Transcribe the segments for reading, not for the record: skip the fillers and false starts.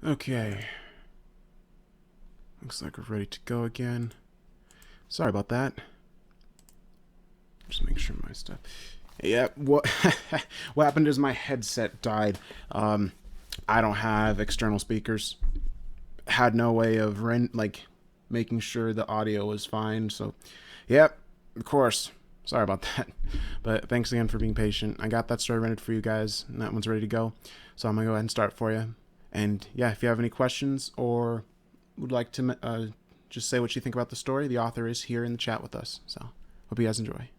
Okay. Looks like we're ready to go again. Sorry about that. Just make sure my stuff. Yeah, what what happened is my headset died. I don't have external speakers. Had no way of making sure the audio was fine. So, yep, of course. Sorry about that. But thanks again for being patient. I got that story rendered for you guys, and that one's ready to go. So I'm gonna go ahead and start for you. And yeah, if you have any questions or would like to just say what you think about the story, the author is here in the chat with us. So hope you guys enjoy.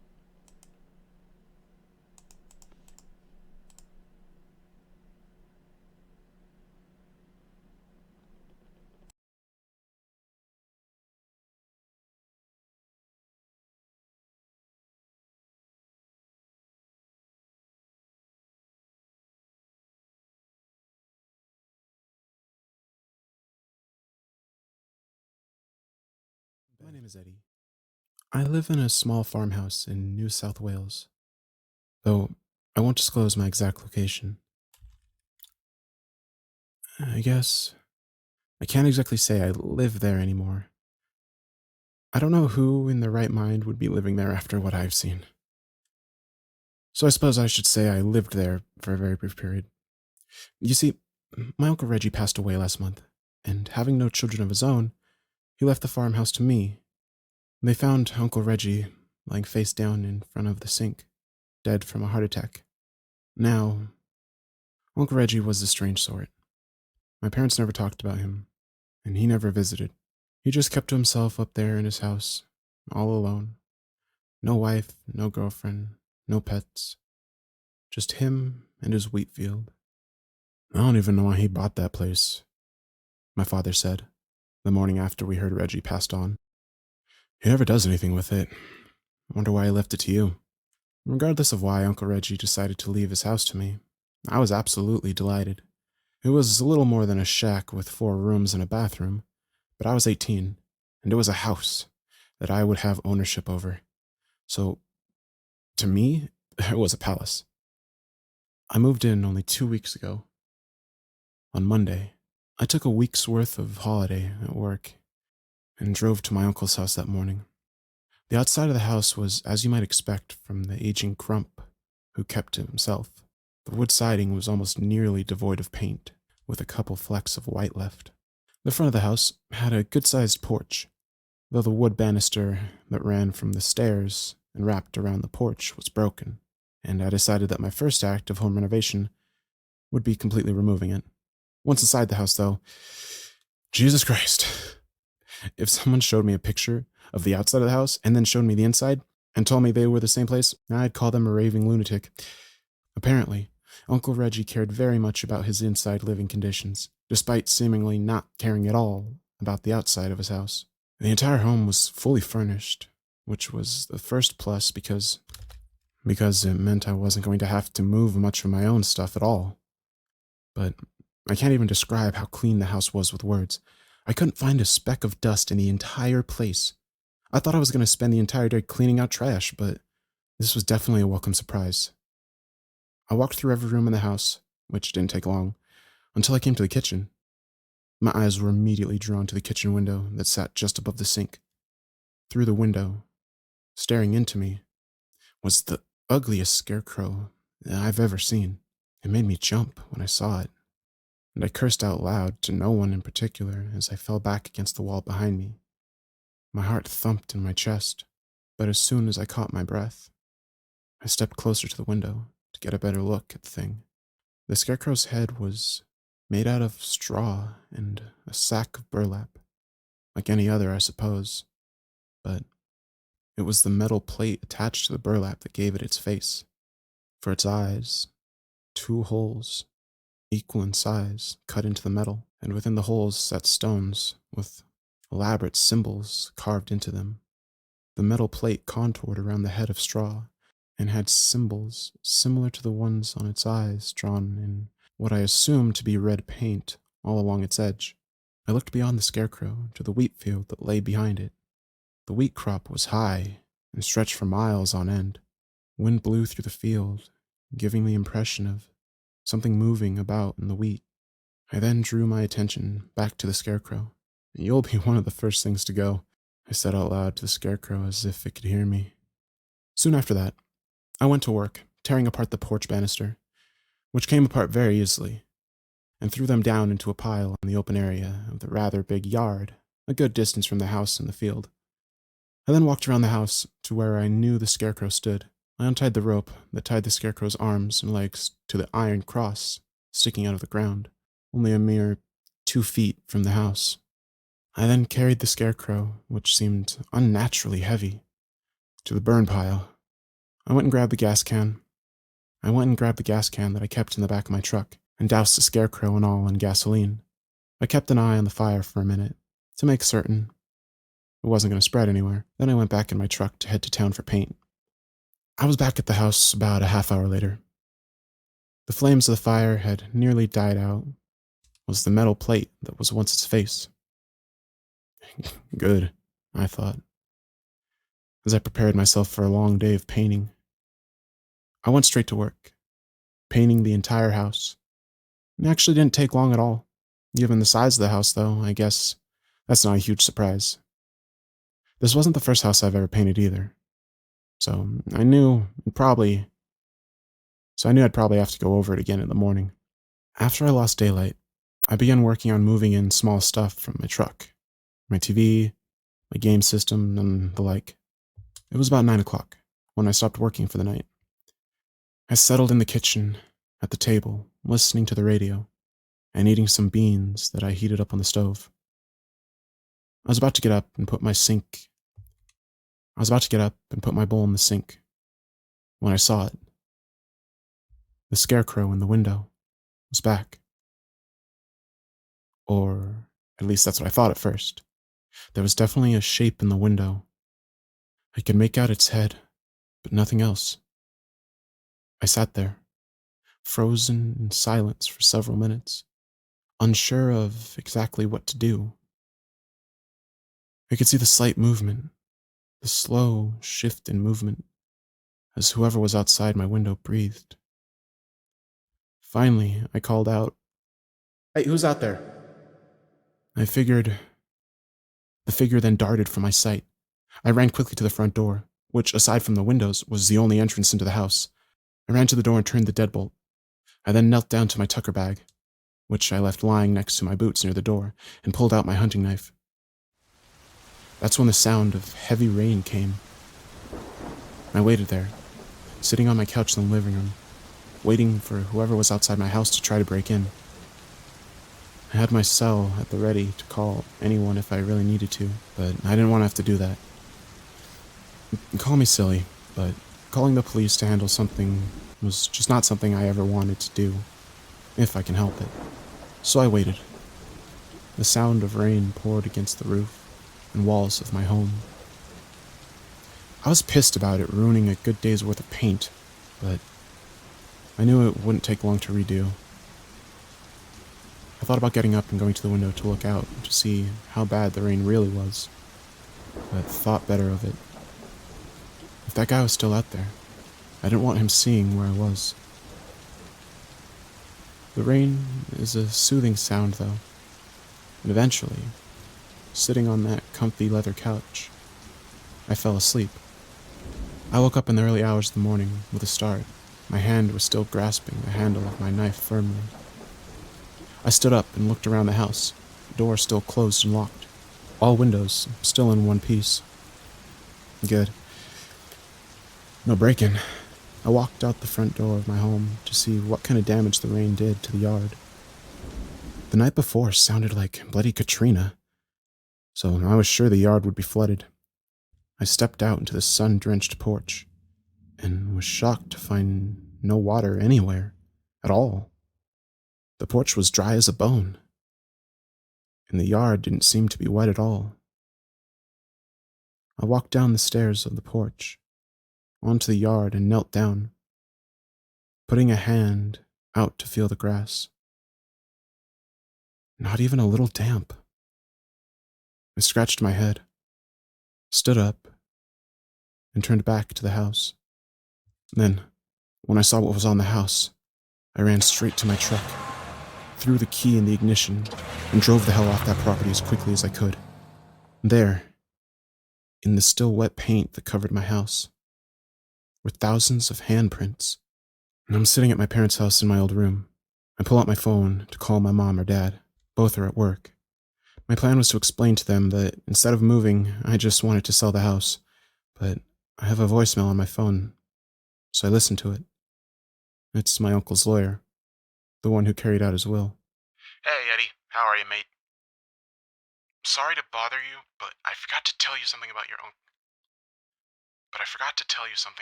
My name is Eddie. I live in a small farmhouse in New South Wales, though I won't disclose my exact location. I guess I can't exactly say I live there anymore. I don't know who in their right mind would be living there after what I've seen. So I suppose I should say I lived there for a very brief period. You see, my Uncle Reggie passed away last month, and having no children of his own, he left the farmhouse to me. They found Uncle Reggie lying face down in front of the sink, dead from a heart attack. Now, Uncle Reggie was a strange sort. My parents never talked about him, and he never visited. He just kept to himself up there in his house, all alone. No wife, no girlfriend, no pets. Just him and his wheat field. I don't even know why he bought that place, my father said, the morning after we heard Reggie passed on. He never does anything with it. I wonder why he left it to you. Regardless of why Uncle Reggie decided to leave his house to me, I was absolutely delighted. It was a little more than a shack with 4 rooms and a bathroom, but I was 18, and it was a house that I would have ownership over. So, to me, it was a palace. I moved in only 2 weeks ago. On Monday, I took a week's worth of holiday at work and drove to my uncle's house that morning. The outside of the house was as you might expect from the aging grump who kept to himself. The wood siding was almost nearly devoid of paint, with a couple flecks of white left. The front of the house had a good-sized porch, though the wood banister that ran from the stairs and wrapped around the porch was broken, and I decided that my first act of home renovation would be completely removing it. Once inside the house, though, Jesus Christ. If someone showed me a picture of the outside of the house and then showed me the inside and told me they were the same place, I'd call them a raving lunatic. Apparently, Uncle Reggie cared very much about his inside living conditions, despite seemingly not caring at all about the outside of his house. The entire home was fully furnished, which was the first plus because it meant I wasn't going to have to move much of my own stuff at all. But I can't even describe how clean the house was with words. I couldn't find a speck of dust in the entire place. I thought I was going to spend the entire day cleaning out trash, but this was definitely a welcome surprise. I walked through every room in the house, which didn't take long, until I came to the kitchen. My eyes were immediately drawn to the kitchen window that sat just above the sink. Through the window, staring into me, was the ugliest scarecrow I've ever seen. It made me jump when I saw it, and I cursed out loud to no one in particular as I fell back against the wall behind me. My heart thumped in my chest, but as soon as I caught my breath, I stepped closer to the window to get a better look at the thing. The scarecrow's head was made out of straw and a sack of burlap, like any other, I suppose, but it was the metal plate attached to the burlap that gave it its face. For its eyes, 2 holes, equal in size, cut into the metal, and within the holes sat stones with elaborate symbols carved into them. The metal plate contoured around the head of straw and had symbols similar to the ones on its eyes drawn in what I assumed to be red paint all along its edge. I looked beyond the scarecrow to the wheat field that lay behind it. The wheat crop was high and stretched for miles on end. Wind blew through the field, giving the impression of something moving about in the wheat. I then drew my attention back to the scarecrow. "You'll be one of the first things to go," I said out loud to the scarecrow as if it could hear me. Soon after that, I went to work, tearing apart the porch banister, which came apart very easily, and threw them down into a pile in the open area of the rather big yard, a good distance from the house and the field. I then walked around the house to where I knew the scarecrow stood. I untied the rope that tied the scarecrow's arms and legs to the iron cross sticking out of the ground, only a mere 2 feet from the house. I then carried the scarecrow, which seemed unnaturally heavy, to the burn pile. I went and grabbed the gas can. That I kept in the back of my truck and doused the scarecrow and all in gasoline. I kept an eye on the fire for a minute to make certain it wasn't going to spread anywhere. Then I went back in my truck to head to town for paint. I was back at the house about a half hour later. The flames of the fire had nearly died out. It was the metal plate that was once its face. Good, I thought, as I prepared myself for a long day of painting. I went straight to work, painting the entire house. It actually didn't take long at all. Given the size of the house, though, I guess that's not a huge surprise. This wasn't the first house I've ever painted either. So I knew I'd probably have to go over it again in the morning. After I lost daylight, I began working on moving in small stuff from my truck, my TV, my game system, and the like. It was about 9 o'clock when I stopped working for the night. I settled in the kitchen, at the table, listening to the radio, and eating some beans that I heated up on the stove. I was about to get up and put my bowl in the sink when I saw it. The scarecrow in the window was back. Or at least that's what I thought at first. There was definitely a shape in the window. I could make out its head, but nothing else. I sat there, frozen in silence for several minutes, unsure of exactly what to do. I could see the slight movement, the slow shift in movement, as whoever was outside my window breathed. Finally, I called out, "Hey, who's out there?" The figure then darted from my sight. I ran quickly to the front door, which, aside from the windows, was the only entrance into the house. I ran to the door and turned the deadbolt. I then knelt down to my tucker bag, which I left lying next to my boots near the door, and pulled out my hunting knife. That's when the sound of heavy rain came. I waited there, sitting on my couch in the living room, waiting for whoever was outside my house to try to break in. I had my cell at the ready to call anyone if I really needed to, but I didn't want to have to do that. Call me silly, but calling the police to handle something was just not something I ever wanted to do, if I can help it. So I waited. The sound of rain poured against the roof and walls of my home. I was pissed about it ruining a good day's worth of paint, but I knew it wouldn't take long to redo. I thought about getting up and going to the window to look out to see how bad the rain really was, but thought better of it. If that guy was still out there, I didn't want him seeing where I was. The rain is a soothing sound, though, and eventually, sitting on that comfy leather couch, I fell asleep. I woke up in the early hours of the morning with a start. My hand was still grasping the handle of my knife firmly. I stood up and looked around the house, the door still closed and locked, all windows still in one piece. Good. No break-in. I walked out the front door of my home to see what kind of damage the rain did to the yard. The night before sounded like bloody Katrina, so I was sure the yard would be flooded. I stepped out into the sun-drenched porch and was shocked to find no water anywhere at all. The porch was dry as a bone, and the yard didn't seem to be wet at all. I walked down the stairs of the porch, onto the yard, and knelt down, putting a hand out to feel the grass. Not even a little damp. I scratched my head, stood up, and turned back to the house. Then, when I saw what was on the house, I ran straight to my truck. threw the key in the ignition and drove the hell off that property as quickly as I could. There, in the still wet paint that covered my house, were thousands of handprints. And I'm sitting at my parents' house in my old room. I pull out my phone to call my mom or dad. Both are at work. My plan was to explain to them that instead of moving, I just wanted to sell the house. But I have a voicemail on my phone, so I listened to it. It's my uncle's lawyer, the one who carried out his will. Hey, Eddie. How are you, mate? Sorry to bother you, but I forgot to tell you something about your uncle.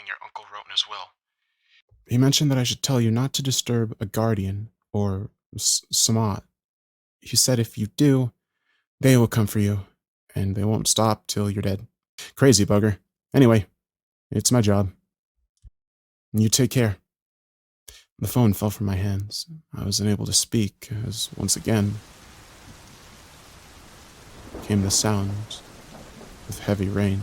Your uncle wrote in his will. He mentioned that I should tell you not to disturb a guardian, or Samat. He said if you do, they will come for you, and they won't stop till you're dead. Crazy bugger. Anyway, it's my job. You take care. The phone fell from my hands. I was unable to speak, as once again came the sound of heavy rain.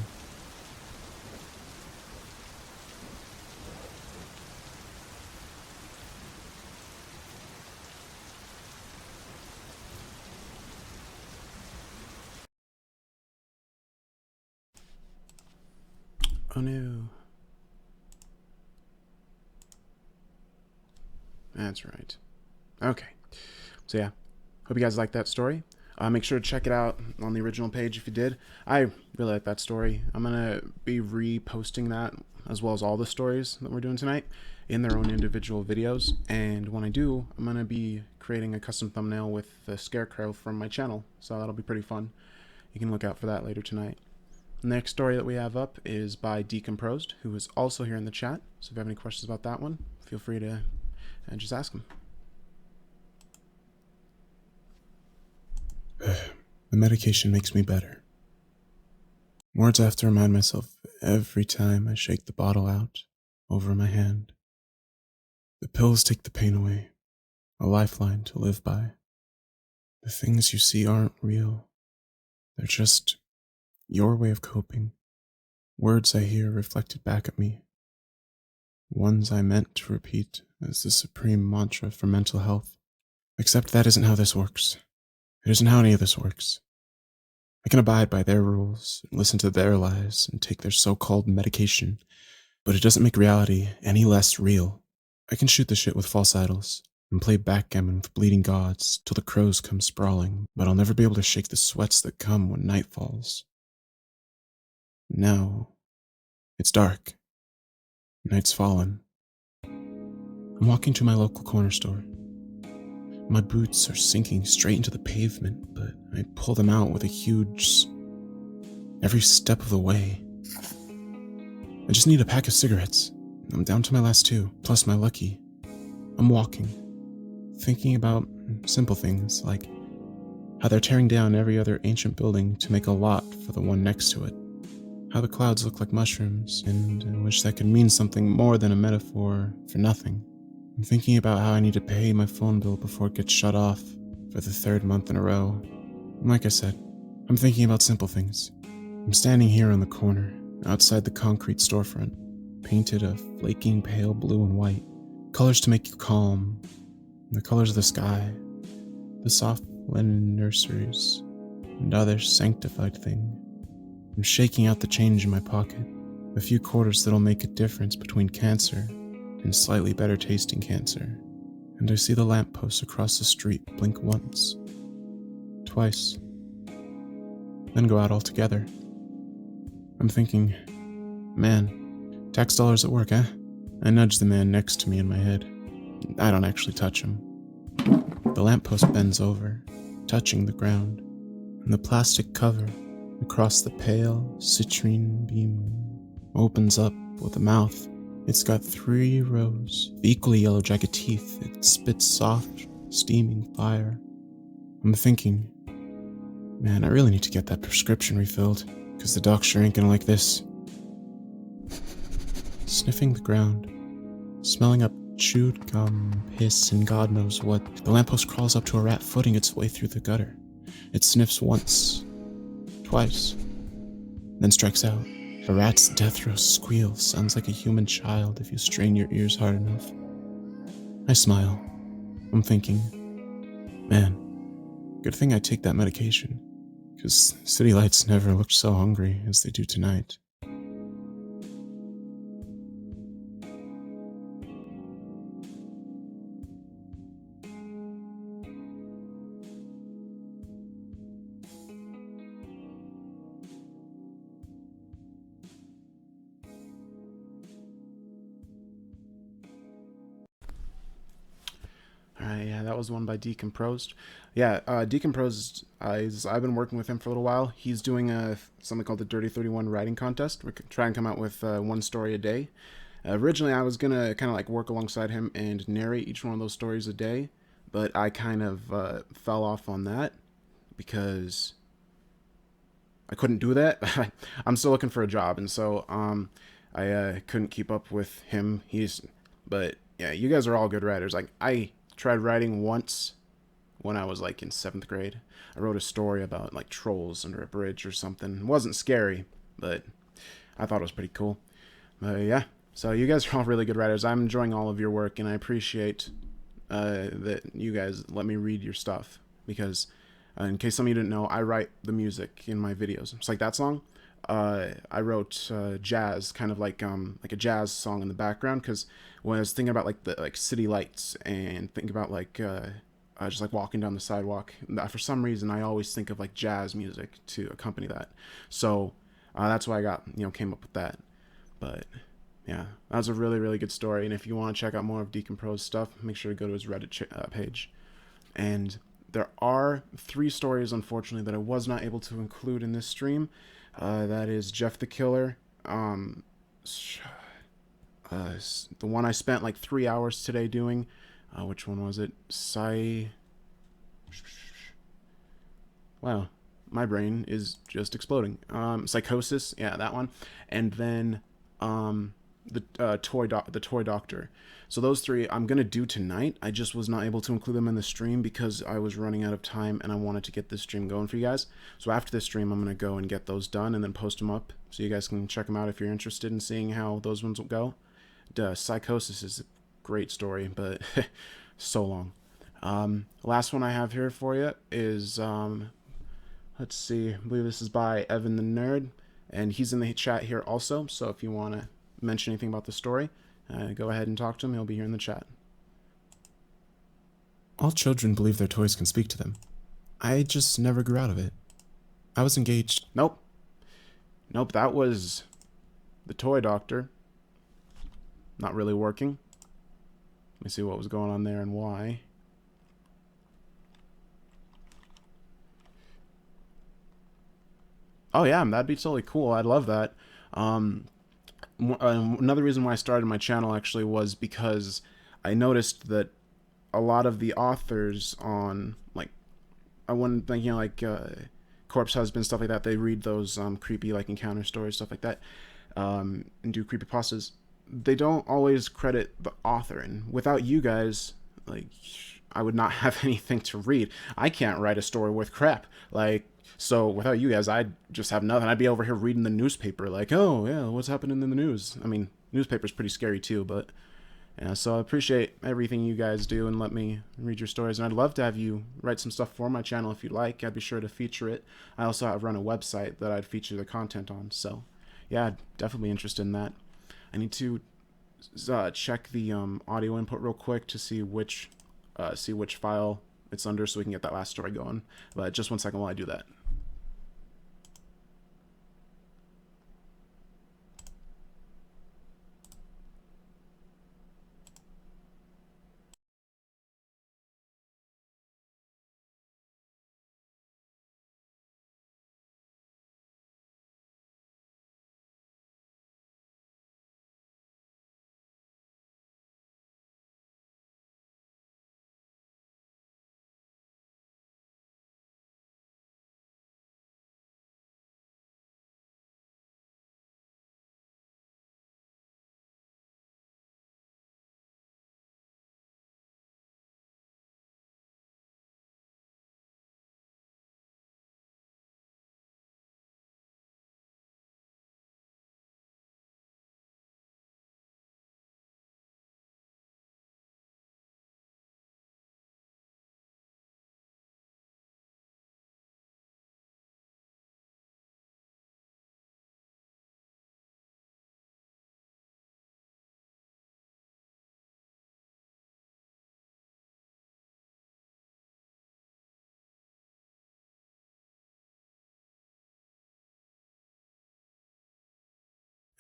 Oh no. That's right. Okay. So yeah, hope you guys liked that story. Make sure to check it out on the original page if you did. I really like that story. I'm going to be reposting that, as well as all the stories that we're doing tonight, in their own individual videos. And when I do, I'm going to be creating a custom thumbnail with the scarecrow from my channel. So that'll be pretty fun. You can look out for that later tonight. The next story that we have up is by Decomposed, who is also here in the chat. So if you have any questions about that one, feel free to just ask him. The medication makes me better. Words I have to remind myself every time I shake the bottle out over my hand. The pills take the pain away, a lifeline to live by. The things you see aren't real. They're just your way of coping. Words I hear reflected back at me. Ones I meant to repeat as the supreme mantra for mental health. Except that isn't how this works. It isn't how any of this works. I can abide by their rules, listen to their lies, and take their so-called medication, but it doesn't make reality any less real. I can shoot the shit with false idols, and play backgammon with bleeding gods till the crows come sprawling, but I'll never be able to shake the sweats that come when night falls. Now, it's dark. Night's fallen. I'm walking to my local corner store. My boots are sinking straight into the pavement, but I pull them out with a huge every step of the way. I just need a pack of cigarettes. I'm down to my last two, plus my lucky. I'm walking, thinking about simple things like how they're tearing down every other ancient building to make a lot for the one next to it. How the clouds look like mushrooms, and I wish that could mean something more than a metaphor for nothing. I'm thinking about how I need to pay my phone bill before it gets shut off for the third month in a row. And like I said, I'm thinking about simple things. I'm standing here on the corner, outside the concrete storefront, painted a flaking pale blue and white, colors to make you calm, the colors of the sky, the soft linen nurseries, and other sanctified thing. I'm shaking out the change in my pocket, a few quarters that'll make a difference between cancer and slightly better tasting cancer. And I see the lampposts across the street blink once, twice, then go out altogether. I'm thinking, man, tax dollars at work, eh? I nudge the man next to me in my head. I don't actually touch him. The lamppost bends over, touching the ground, and the plastic cover across the pale citrine beam opens up with a mouth. It's got 3 rows of equally yellow jagged teeth. It spits soft, steaming fire. I'm thinking, man, I really need to get that prescription refilled, because the doc sure ain't gonna like this. Sniffing the ground, smelling up chewed gum, piss, and God knows what, the lamppost crawls up to a rat footing its way through the gutter. It sniffs once, twice, then strikes out. A rat's death row squeal sounds like a human child if you strain your ears hard enough. I smile. I'm thinking, Man, good thing I take that medication, because city lights never looked so hungry as they do tonight. Alright, yeah, that was one by Decomposed. Yeah, Decomposed, I've been working with him for a little while. He's doing something called the Dirty 31 Writing Contest. We're trying to come out with one story a day. Originally, I was gonna kind of like work alongside him and narrate each one of those stories a day, but I kind of fell off on that because I couldn't do that. I'm still looking for a job, and so I couldn't keep up with him. But yeah, you guys are all good writers. Like I tried writing once when I was like in 7th grade. I wrote a story about like trolls under a bridge or something. It wasn't scary, but I thought it was pretty cool. Yeah, so you guys are all really good writers. I'm enjoying all of your work, and I appreciate that you guys let me read your stuff because, in case some of you didn't know, I write the music in my videos. It's like that song. I wrote jazz, kind of like a jazz song in the background, because when I was thinking about like the like city lights and think about like just like walking down the sidewalk, for some reason I always think of like jazz music to accompany that. So that's why I got came up with that. But yeah, that was a really, really good story. And if you want to check out more of Decomposed stuff, make sure to go to his Reddit page. And there are 3 stories, unfortunately, that I was not able to include in this stream. That is Jeff the Killer. The one I spent like 3 hours today doing. Which one was it? Wow, my brain is just exploding. Psychosis, yeah, that one, and then the toy doctor. So those 3 I'm gonna do tonight. I just was not able to include them in the stream because I was running out of time and I wanted to get this stream going for you guys. So after this stream, I'm gonna go and get those done and then post them up so you guys can check them out if you're interested in seeing how those ones will go. Psychosis is a great story, but so long. Last one I have here for you is let's see. I believe this is by Evan the Nerd, and he's in the chat here also. So if you want to mention anything about the story, go ahead and talk to him. He'll be here in the chat. All children believe their toys can speak to them. I just never grew out of it. I was engaged. Nope. Nope, that was the toy doctor. Not really working. Let me see what was going on there and why. Oh yeah, that'd be totally cool. I'd love that. Another reason why I started my channel actually was because I noticed that a lot of the authors on like I wouldn't think like Corpse Husband stuff like that. They read those creepy like encounter stories stuff like that, and do creepypastas. They don't always credit the author, and without you guys, like I would not have anything to read. I can't write a story worth crap. Like so without you guys, I'd just have nothing. I'd be over here reading the newspaper, like, oh yeah, what's happening in the news? I mean, newspaper's pretty scary too, but yeah. So I appreciate everything you guys do and let me read your stories, and I'd love to have you write some stuff for my channel if you'd like. I'd be sure to feature it. I also have run a website that I'd feature the content on, so yeah, I'd definitely be interested in that. I need to check the audio input real quick to see which file it's under, so we can get that last story going. But just 1 second while I do that.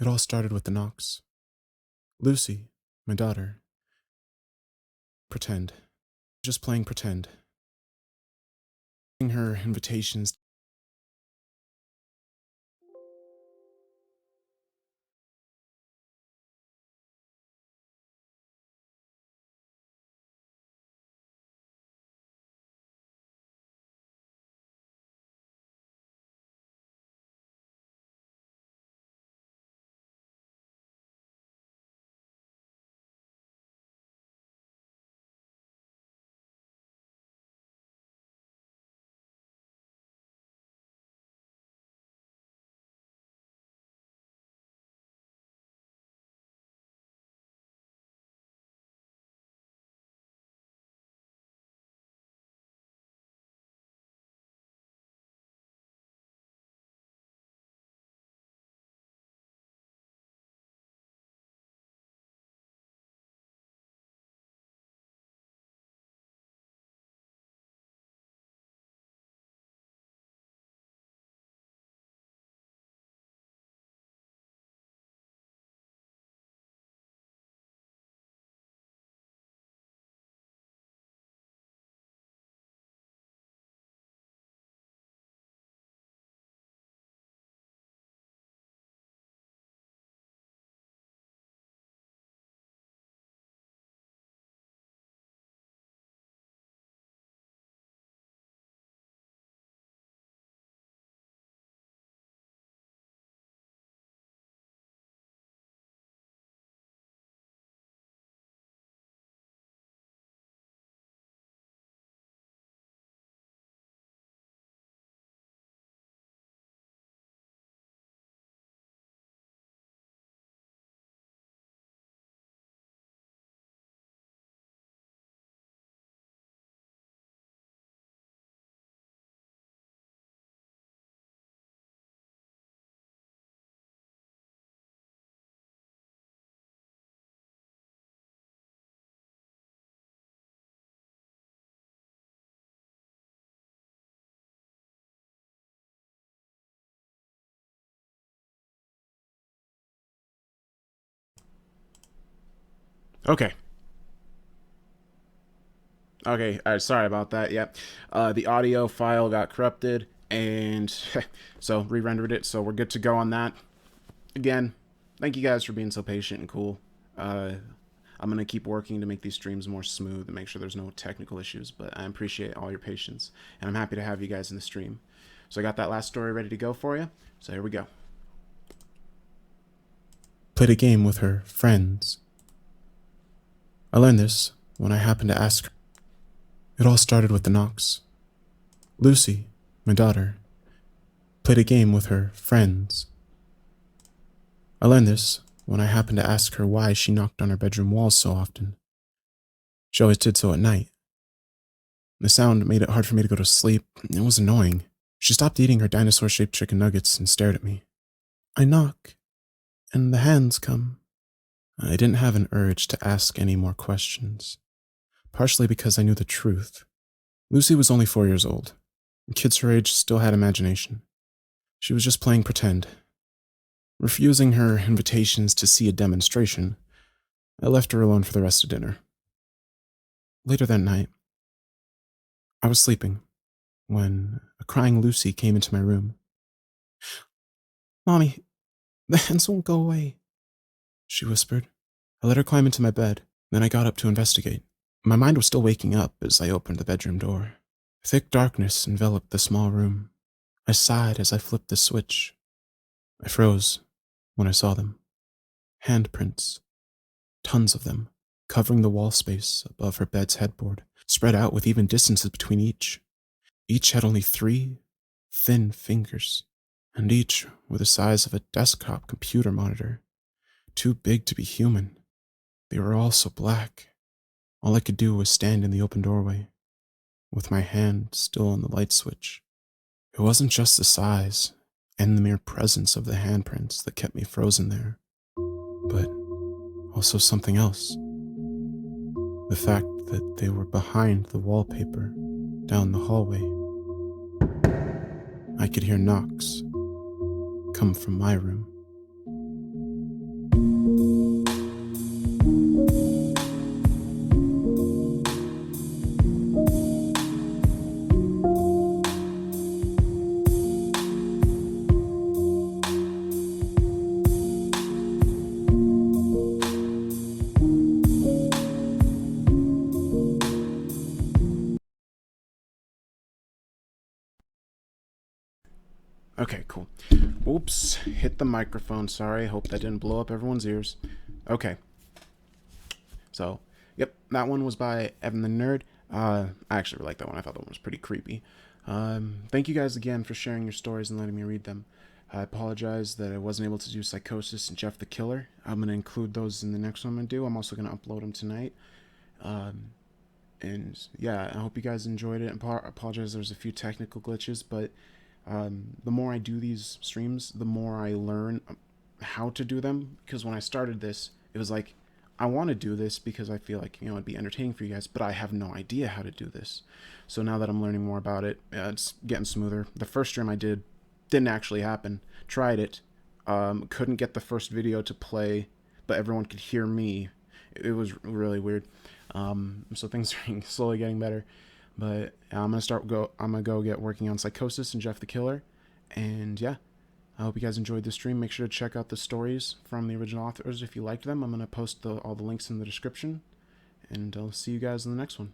It all started with the knocks. Lucy, my daughter. Pretend. Just playing pretend. Her invitations. Okay. Okay, sorry about that. Yep. The audio file got corrupted, and so re-rendered it, so we're good to go on that. Again, thank you guys for being so patient and cool. I'm going to keep working to make these streams more smooth and make sure there's no technical issues, but I appreciate all your patience, and I'm happy to have you guys in the stream. So I got that last story ready to go for you, so here we go. Played a game with her friends. I learned this when I happened to ask her. It all started with the knocks. Lucy, my daughter, played a game with her friends. I learned this when I happened to ask her why she knocked on her bedroom walls so often. She always did so at night. The sound made it hard for me to go to sleep. It was annoying. She stopped eating her dinosaur-shaped chicken nuggets and stared at me. I knock, and the hands come. I didn't have an urge to ask any more questions, partially because I knew the truth. Lucy was only 4 years old. Kids her age still had imagination. She was just playing pretend. Refusing her invitations to see a demonstration, I left her alone for the rest of dinner. Later that night, I was sleeping when a crying Lucy came into my room. "Mommy, the hands won't go away," she whispered. I let her climb into my bed, then I got up to investigate. My mind was still waking up as I opened the bedroom door. Thick darkness enveloped the small room. I sighed as I flipped the switch. I froze when I saw them. Handprints. Tons of them, covering the wall space above her bed's headboard, spread out with even distances between each. Each had only 3 thin fingers, and each were the size of a desktop computer monitor, too big to be human. They were all so black. All I could do was stand in the open doorway, with my hand still on the light switch. It wasn't just the size and the mere presence of the handprints that kept me frozen there, but also something else. The fact that they were behind the wallpaper down the hallway. I could hear knocks come from my room. Okay, cool. Oops, hit the microphone. Sorry, hope that didn't blow up everyone's ears. Okay. So, yep, that one was by Evan the Nerd. I actually really like that one. I thought that one was pretty creepy. Thank you guys again for sharing your stories and letting me read them. I apologize that I wasn't able to do Psychosis and Jeff the Killer. I'm going to include those in the next one I'm going to do. I'm also going to upload them tonight. And yeah, I hope you guys enjoyed it. I apologize there's a few technical glitches, but the more I do these streams, the more I learn how to do them. Because when I started this, it was like, I want to do this because I feel like, it'd be entertaining for you guys, but I have no idea how to do this. So now that I'm learning more about it, it's getting smoother. The first stream I did didn't actually happen. Tried it, couldn't get the first video to play, but everyone could hear me. It was really weird. So things are slowly getting better. But I'm gonna go get working on Psychosis and Jeff the Killer. And yeah, I hope you guys enjoyed the stream. Make sure to check out the stories from the original authors if you liked them. I'm gonna post all the links in the description. And I'll see you guys in the next one.